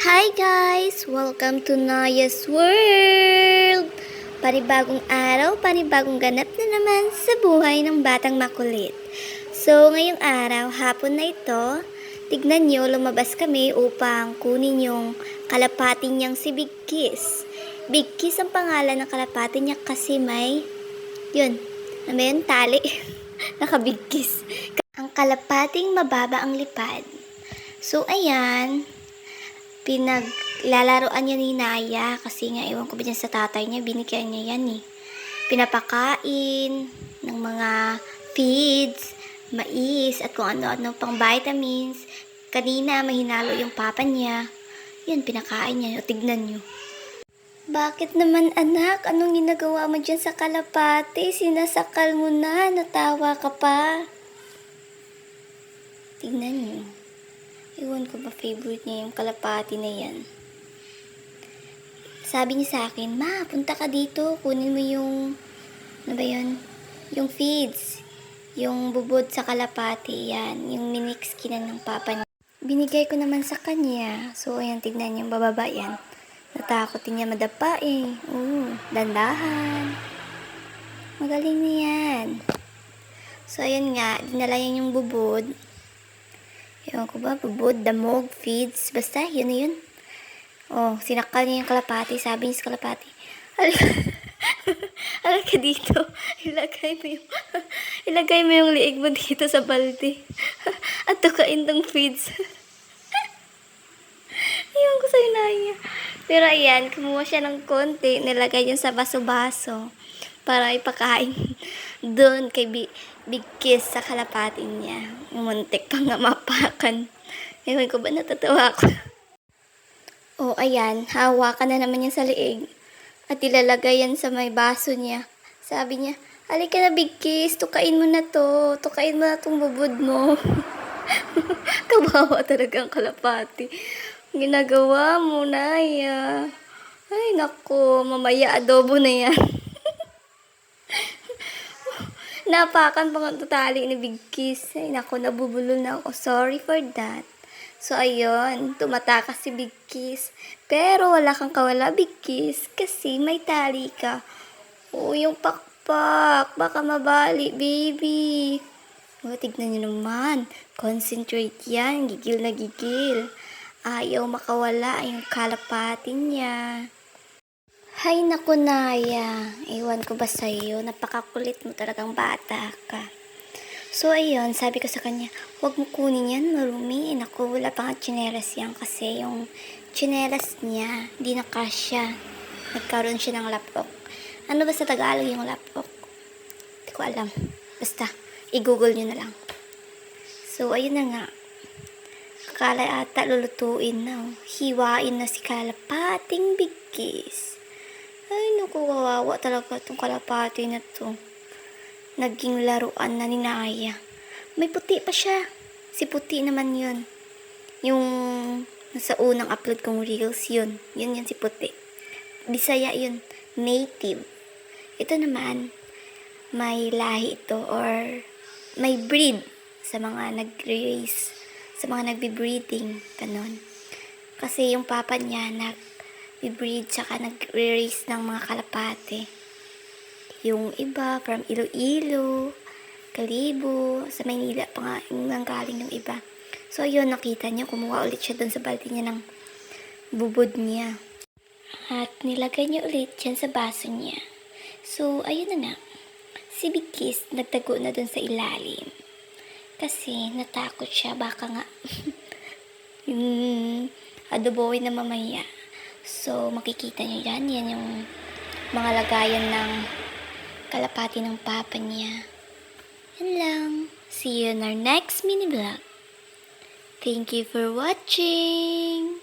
Hi guys! Welcome to Naya's World! Panibagong araw, panibagong ganap na naman sa buhay ng batang makulit. So, ngayong araw, hapon na ito, tignan nyo, lumabas kami upang kunin yung kalapati niyang si Big Kiss. Big Kiss ang pangalan ng kalapati niya kasi may tali. Naka-Big Kiss. Ang kalapating mababa ang lipad. So, ayan, pinaglalaroan niya ni Naya kasi nga ewan ko ba dyan sa tatay niya, binigyan niya yan eh. Pinapakain ng mga feeds, mais at kung ano-ano pang vitamins. Kanina mahinalo yung papa niya. Yun, pinakain niya. O, tignan nyo. Bakit naman anak? Anong ginagawa mo dyan sa kalapati? Sinasakal mo na. Natawa ka pa. Tignan nyo. Iwan ko ba favorite niya yung kalapati na yan. Sabi niya sa akin, Ma, punta ka dito. Kunin mo yung, ano ba yun? Yung feeds. Yung bubod sa kalapati. Yan. Yung minix kinan ng papa niya. Binigay ko naman sa kanya. So, ayan, tignan yung bababa yan. Natakot niya madapa eh. Dandahan. Magaling na yan. So, ayan nga. Dinala yan yung bubod. Ewan ko ba, bubod, damog, feeds, basta, yun na yun. Oh, sinakal niya yung kalapati, sabi niya sa kalapati, halika dito, ilagay mo yung liig mo dito sa balde, at tukain tong feeds. Ewan ko sa'yo, Naya. Pero ayan, kumuha siya ng konti, nilagay yun sa baso-baso, para ipakain doon kay Big Kiss sa kalapati niya. Muntik pa nga mapakan. Ewan ko ba, natatawa ako. O, ayan, hawakan na naman niya sa liig. At ilalagay yan sa may baso niya. Sabi niya, halika na Big Kiss, tukain mo na to. Tukain mo na tong bubod mo. Kawawa talaga ang kalapati. Ginagawa mo, Naya. Ay, naku, mamaya adobo na yan. Napakan pa nga totally ni Big Kiss. Ay, naku, nabubulol na ako. Sorry for that. So, ayun, tumatakas si Big Kiss. Pero wala kang kawala, Big Kiss, kasi may tali ka. Oo, yung pakpak. Baka mabali, baby. O, tignan nyo naman. Concentrate yan. Gigil na gigil. Ayaw makawala yung kalapati niya. Hay naku, Naya, ewan ko ba sa'yo, napakakulit mo talagang bata ka. So ayun, sabi ko sa kanya, huwag mo kunin yan, marumi. Naku, wala pa nga tsinelas yan kasi yung tsinelas niya, di na kasya. Nagkaroon siya ng lapok. Ano ba sa Tagalog yung lapok? Hindi ko alam. Basta, i-google nyo na lang. So ayun na nga. Akala ata lulutuin na. Hiwain na si kalapating Big Kiss. Ay, naku, kawawa talaga itong kalapati na to. Naging laruan na ni Naya. May puti pa siya. Si puti naman yun. Yung nasa unang upload kong reels, yun. Yun si puti. Bisaya yun. Native. Ito naman, may lahi ito or may breed sa mga nag-raise, sa mga nagbe-breeding. Ganon. Kasi yung papa niya nag-breed tsaka nag-raise ng mga kalapate. Yung iba from Iloilo, Kalibo, sa Maynila pa nga yung nanggaling yung iba. So ayun, nakita niya, kumuha ulit siya dun sa balde niya ng bubod niya. At nilagay niya ulit dyan sa baso niya. So ayun na nga, si Big Kiss nagtago na dun sa ilalim. Kasi natakot siya, baka nga yung adoboy na mamaya. So, makikita nyo yan. Yan yung mga lagayan ng kalapati ng papa niya. Yan lang. See you in our next mini vlog. Thank you for watching.